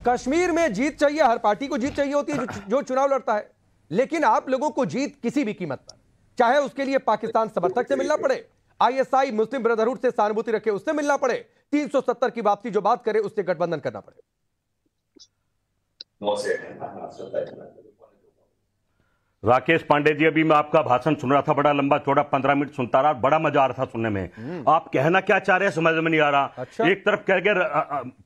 कश्मीर में जीत चाहिए, हर पार्टी को जीत चाहिए होती है जो चुनाव लड़ता है, लेकिन आप लोगों को जीत किसी भी कीमत पर, चाहे उसके लिए पाकिस्तान समर्थक से मिलना पड़े, आईएसआई मुस्लिम ब्रदरहुड से सहानुभूति रखे उससे मिलना पड़े, 370 की वापसी जो बात करे उससे गठबंधन करना पड़े। राकेश पांडे जी, अभी मैं आपका भाषण सुन रहा था, बड़ा लंबा चौड़ा 15 मिनट सुनता रहा, बड़ा मजा आ रहा था सुनने में। आप कहना क्या चाह रहे हैं समझ में नहीं आ रहा। अच्छा? एक तरफ कह गए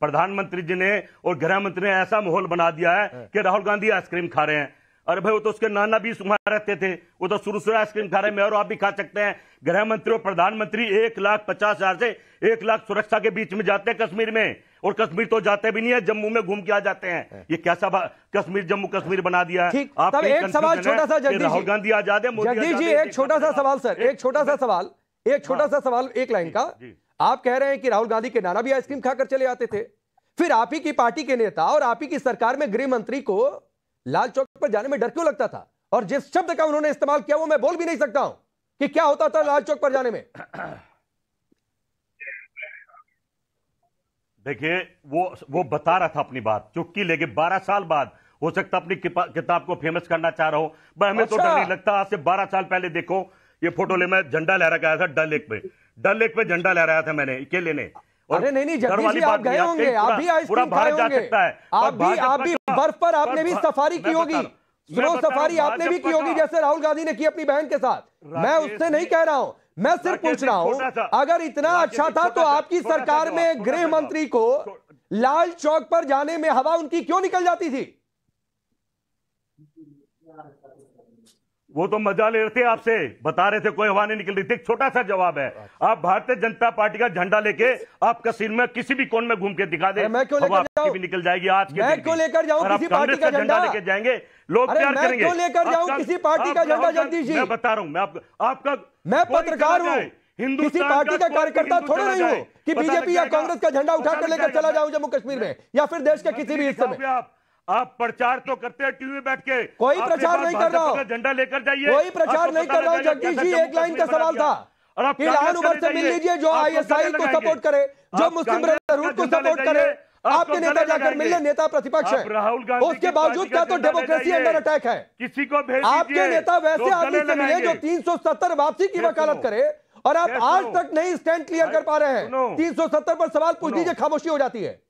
प्रधानमंत्री जी ने और गृह मंत्री ने ऐसा माहौल बना दिया है कि राहुल गांधी आइसक्रीम खा रहे हैं। अरे भाई, वो तो उसके नाना भी वहां रहते थे, वो तो शुरू से आइसक्रीम खा रहे हैं, मैं और आप भी खा सकते हैं। गृह मंत्री और प्रधानमंत्री 1,50,000 से 1 लाख सुरक्षा के बीच में जाते हैं कश्मीर में, और कश्मीर तो जाते भी नहीं है, जम्मू में घूम के आ जाते हैं। ये कैसा कश्मीर जम्मू कश्मीर बना दिया है। आप एक सवाल छोटा सा राहुल गांधी आजाद है, जगदीश जी, एक छोटा सा सवाल सर, एक छोटा सा सवाल एक लाइन का। आप कह रहे हैं कि राहुल गांधी के नाना भी आइसक्रीम खाकर चले आते थे, फिर आप ही की पार्टी के नेता और आप ही की सरकार में गृह मंत्री को लाल चौक पर जाने में डर क्यों लगता था? और जिस शब्द का उन्होंने इस्तेमाल किया वो मैं बोल भी नहीं सकता हूं कि क्या होता था लाल चौक पर जाने में। देखिए, वो बता रहा था अपनी बात, चुटकी लेके 12 साल बाद हो सकता अपनी किताब को फेमस करना चाह रहा हो। हमें तो डर नहीं लगता। आज से 12 साल पहले देखो, ये फोटो ले, मैं झंडा लहरा के आया था डल लेक पे झंडा लहराया था मैंने अकेले ने। अरे नहीं जगदीश जी, आप गए होंगे, आप भी आइसक्रीम खाए होंगे, आप भी बर्फ पर आपने भी सफारी की होगी, स्नो सफारी आपने भी की होगी जैसे राहुल गांधी ने की अपनी बहन के साथ। मैं उससे नहीं कह रहा हूं, मैं सिर्फ पूछ रहा हूं, अगर इतना अच्छा था तो आपकी सरकार में गृह मंत्री को लाल चौक पर जाने में हवा उनकी क्यों निकल जाती थी? वो तो मजा ले रहे थे, आपसे बता रहे थे कोई हवा नहीं निकल रही थी। छोटा सा जवाब है, आप भारतीय जनता पार्टी का झंडा लेके आप कश्मीर में किसी भी कोने में घूम के दिखा दे, मैं क्यों लेकर जाऊं? भी निकल जाएगी। आज के मैं क्यों लेकर जाऊं किसी पार्टी का झंडा लेके जाएंगे लोग, प्यार करेंगे। मैं क्यों लेकर जाऊं किसी पार्टी का झंडा? जगदीश जी, मैं बता रहा हूं, मैं पत्रकार हूं, किसी पार्टी का कार्यकर्ता थोड़ा नहीं हूं कि बीजेपी या कांग्रेस का झंडा उठाकर लेकर चला जाऊं जम्मू कश्मीर में या फिर देश के किसी भी हिस्से में। आप प्रचार तो करते हैं टीवी में बैठ के, कोई प्रचार नहीं कर रहा हूं, झंडा लेकर जाइए, कोई प्रचार नहीं कर रहा हूं। जगदीश जी, एक लाइन का सवाल था, इल्हान उमर से मिल लीजिए जो आईएसआई को सपोर्ट करे, जो मुस्लिम ब्रदरहुड को सपोर्ट करे। आपके नेता जाकर मिलने, नेता प्रतिपक्ष है, राहुल गांधी उसके बावजूद क्या तो डेमोक्रेसी अंडर अटैक है। किसी को भेज आपके नेता वैसे आदमी से मिले जो 370 वापसी की वकालत करे, और आप आज तक नहीं स्टैंड क्लियर कर पा रहे हैं। 370 पर सवाल पूछ लीजिए, खामोशी हो जाती है।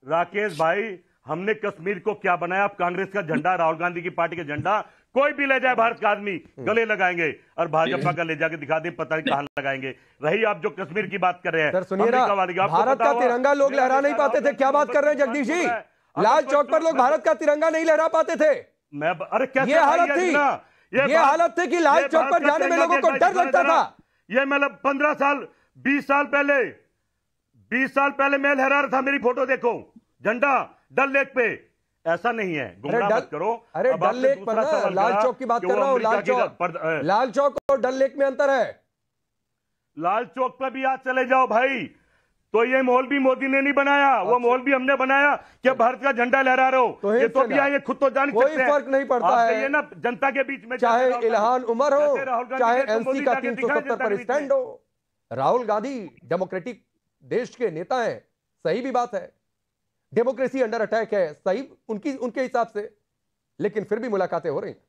राकेश भाई, हमने कश्मीर को क्या बनाया? आप कांग्रेस का झंडा, राहुल गांधी की पार्टी का झंडा कोई भी ले जाए भारत का आदमी गले लगाएंगे, और भाजपा का ले जाके दिखा दे पता नहीं कहां लगाएंगे। रही आप जो कश्मीर की बात कर रहे हैं, सर सुनिए ना, भारत का तिरंगा लोग लहरा नहीं पाते थे, क्या बात कर रहे हैं जगदीश जी? लाल चौक पर लोग भारत का तिरंगा नहीं लहरा पाते थे। ये हालत थी, ये हालत थी कि लाल चौक पर जाने में लोगों को डर लगता था। ये मतलब 15 साल 20 साल पहले मैं लहरा रहा था, मेरी फोटो देखो, झंडा डल लेक पे। ऐसा नहीं है, गुमराह मत करो। अरे डल लेक पर ना, लाल चौक की बात कर रहा हूं। लाल चौक और डल लेक में अंतर है। लाल चौक पर भी आज चले जाओ भाई, तो ये माहौल भी मोदी ने नहीं बनाया, वो माहौल भी हमने बनाया कि भारत का झंडा लहरा रहे हो। तो ये तो भी आए, खुद तो जान कोई फर्क नहीं पड़ता है ना जनता के बीच में, चाहे इल्हान उमर हो, चाहे एनसी का 370 पर स्टैंड हो। राहुल गांधी डेमोक्रेटिक देश के नेता हैं, सही भी बात है, डेमोक्रेसी अंडर अटैक है, सही उनके हिसाब से, लेकिन फिर भी मुलाकातें हो रही हैं।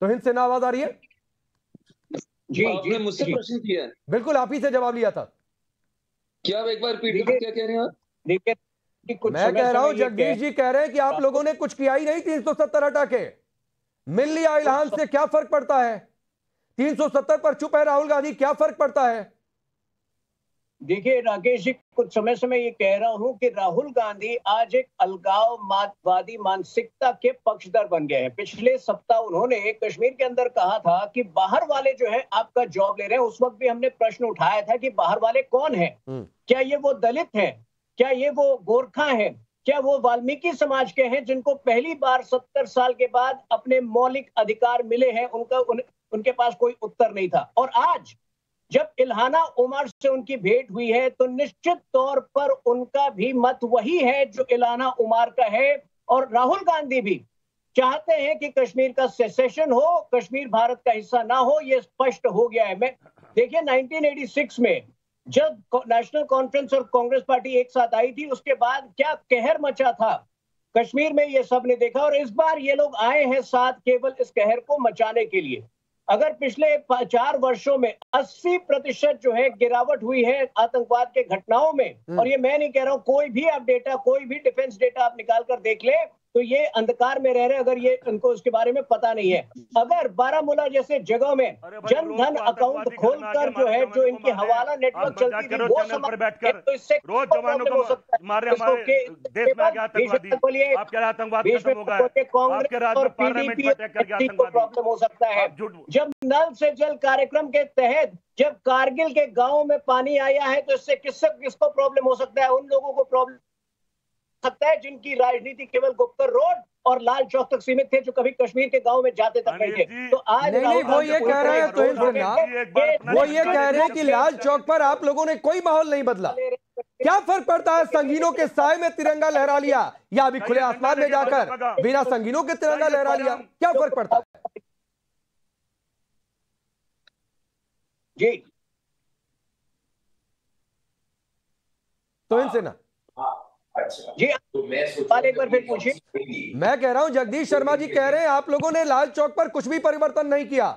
तो हिंद से ना आवाज आ रही है? जी मुझसे प्रश्न किया है, बिल्कुल आप ही से जवाब लिया था। क्या आप एक बार रिपीट कर क्या कह रहे हैं आप? मैं कह रहा हूं, जगदीश जी कह रहे हैं कि आप लोगों ने कुछ किया ही नहीं 370 हटा के। मिल लिया इल्हान से, क्या फर्क पड़ता है? 370 पर चुप है राहुल गांधी, क्या फर्क पड़ता है? देखिए राकेश जी, कुछ समय से मैं ये कह रहा हूं कि राहुल गांधी आज एक अलगाववादी मानसिकता के पक्षधर बन गए हैं। पिछले सप्ताह उन्होंने कश्मीर के अंदर कहा था कि बाहर वाले जो है आपका जॉब ले रहे हैं। उस वक्त भी हमने प्रश्न उठाया था कि बाहर वाले कौन हैं? क्या ये वो दलित हैं? क्या ये वो गोरखा हैं? क्या वो वाल्मीकि समाज के हैं जिनको पहली बार 70 साल के बाद अपने मौलिक अधिकार मिले हैं? उनके पास कोई उत्तर नहीं था। और आज जब इल्हाना उमर से उनकी भेंट हुई है तो निश्चित तौर पर उनका भी मत वही है जो इल्हाना उमर का है, और राहुल गांधी भी चाहते हैं कि कश्मीर का सेसेशन हो, कश्मीर भारत का हिस्सा ना हो, ये स्पष्ट हो गया है। मैं देखिए 1986 में जब नेशनल कॉन्फ्रेंस और कांग्रेस पार्टी एक साथ आई थी, उसके बाद क्या कहर मचा था कश्मीर में, ये सब ने देखा। और इस बार ये लोग आए हैं साथ केवल इस कहर को मचाने के लिए। अगर पिछले 4 वर्षों में 80% जो है गिरावट हुई है आतंकवाद के घटनाओं में, और ये मैं नहीं कह रहा हूं, कोई भी आप डेटा, कोई भी डिफेंस डेटा आप निकाल कर देख ले, तो ये अंधकार में रह रहे, अगर ये उनको उसके बारे में पता नहीं है। अगर बारामूला जैसे जगह में जन धन अकाउंट खोलकर जो है, जो इनकी हवाला नेटवर्क चलती थी, वो समझ तो इससे रोज जवानों को मारे, हमारे देश में आतंकवादी, आपके आतंकवाद खत्म होगा, आपके राज्य में पार्लियामेंट में अटैक करके आतंकवादी प्रॉब्लम हो सकता है। जब नल से जल कार्यक्रम के तहत जब कारगिल के गांव में पानी आया है, तो इससे किसको प्रॉब्लम हो सकता है? उन लोगों को प्रॉब्लम सकता है जिनकी राजनीति केवल गुप्कर रोड और लाल चौक तक सीमित थे, जो कभी कश्मीर के गांव में जाते तक नहीं थे। तो आज नहीं, वो ये कह रहे हैं, तो वो ये कह रहे हैं कि लाल चौक पर आप लोगों ने कोई माहौल नहीं बदला। क्या फर्क पड़ता है संगीनों के साए में तिरंगा लहरा लिया या अभी खुले आसमान में जाकर बिना संगीनों के तिरंगा लहरा लिया? क्या फर्क पड़ता है? जी तो इनसे ना अच्छा जी, तो मैं एक बार फिर पूछिए। मैं कह रहा हूं, जगदीश शर्मा जी कह रहे हैं आप लोगों ने लाल चौक पर कुछ भी परिवर्तन नहीं किया।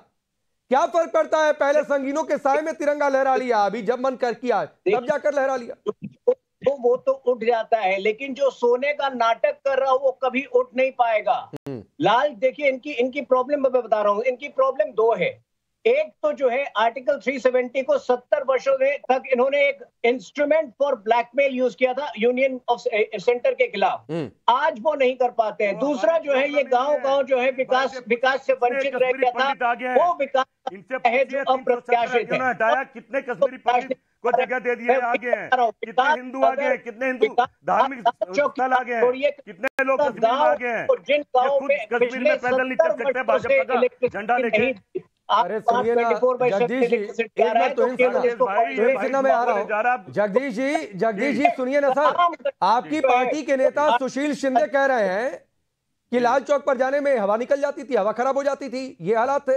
क्या फर्क पड़ता है? पहले संगीनों के साए में तिरंगा लहरा लिया, अभी जब मन कर किया तब जाकर लहरा लिया। तो वो तो उठ जाता है, लेकिन जो सोने का नाटक कर रहा हो वो कभी उठ नहीं पाएगा। लाल देखिए, इनकी प्रॉब्लम मैं बता रहा हूं, इनकी प्रॉब्लम 2 है। एक तो जो है आर्टिकल 370 को 70 वर्षों तक इन्होंने एक इंस्ट्रूमेंट फॉर ब्लैकमेल यूज किया था यूनियन ऑफ सेंटर के खिलाफ, आज वो नहीं कर पाते हैं। दूसरा जो है, ये गांव जो है विकास से वंचित रह गया था, वो विकास है जो अप्रत्याशित है। हटाया, कितने कश्मीरी पंडित को जगह दे दिए, आगे हैं, कितने हिंदू आगे हैं, कितने हिंदू धार्मिक स्थल आगे हैं, कितने लोग कश्मीर में आगे हैं, जिन गाँव में कश्मीर में पैदल नहीं चल सकते भाजपा का झंडा लेके। अरे सुनिए ना जगदीश जी, एक बार तो सुनना, मैं आ रहा हूँ। जगदीश जी सुनिए ना सर, आपकी पार्टी के नेता सुशील शिंदे कह रहे हैं कि लाल चौक पर जाने में हवा निकल जाती थी, हवा खराब हो जाती थी, ये हालात थे।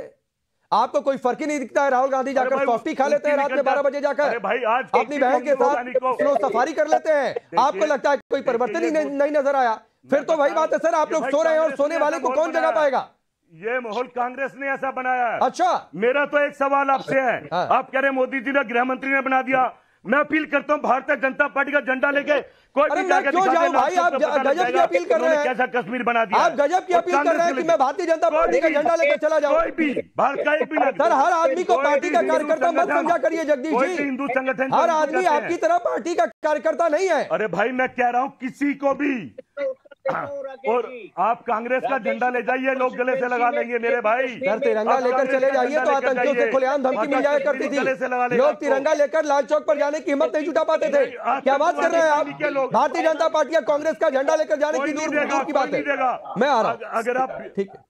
आपको कोई फर्क ही नहीं दिखता है? राहुल गांधी जाकर सॉफ्टी खा लेते हैं रात में 12 बजे जाकर, अपनी बहन के साथ स्नो सफारी कर लेते हैं। आपको लगता है कोई परिवर्तन ही नहीं नजर आया? फिर तो वही बात है सर, आप लोग सो रहे हैं और सोने वाले को कौन जगा पाएगा? ये माहौल कांग्रेस ने ऐसा बनाया है। अच्छा, मेरा तो एक सवाल आपसे है, आप कह रहे मोदी जी ने, गृह मंत्री ने बना दिया। मैं अपील करता हूं, भारतीय जनता पार्टी का झंडा लेके कोई भी जाकर क्यों जाऊं भाई? आप गजब की अपील कर रहे हैं, कैसा कश्मीर बना दिया। आप गजब की अपील कर रहे हैं कि मैं भारतीय जनता पार्टी का झंडा लेकर चला जाऊं। कोई भी भारत का एक भी ना सर, हर आदमी को पार्टी का कार्यकर्ता मत समझा करिए जगदीश जी। हिंदू संगठन हर आदमी आपकी तरह पार्टी का कार्यकर्ता नहीं है। अरे भाई, मैं कह रहा हूं किसी को भी, और आप कांग्रेस का झंडा ले जाइए, लोग गले से लगा लेंगे मेरे भाई। सर, तिरंगा लेकर चले जाइए तो आतंकियों से खुलेआम धमकी मिल जाया करती थी। लोग तिरंगा लेकर लाल चौक पर जाने की हिम्मत नहीं जुटा पाते थे। क्या बात कर रहे हैं आप? भारतीय जनता पार्टी या कांग्रेस का झंडा लेकर जाने की दूर की बात है। मैं आ रहा हूं, अगर आप ठीक है।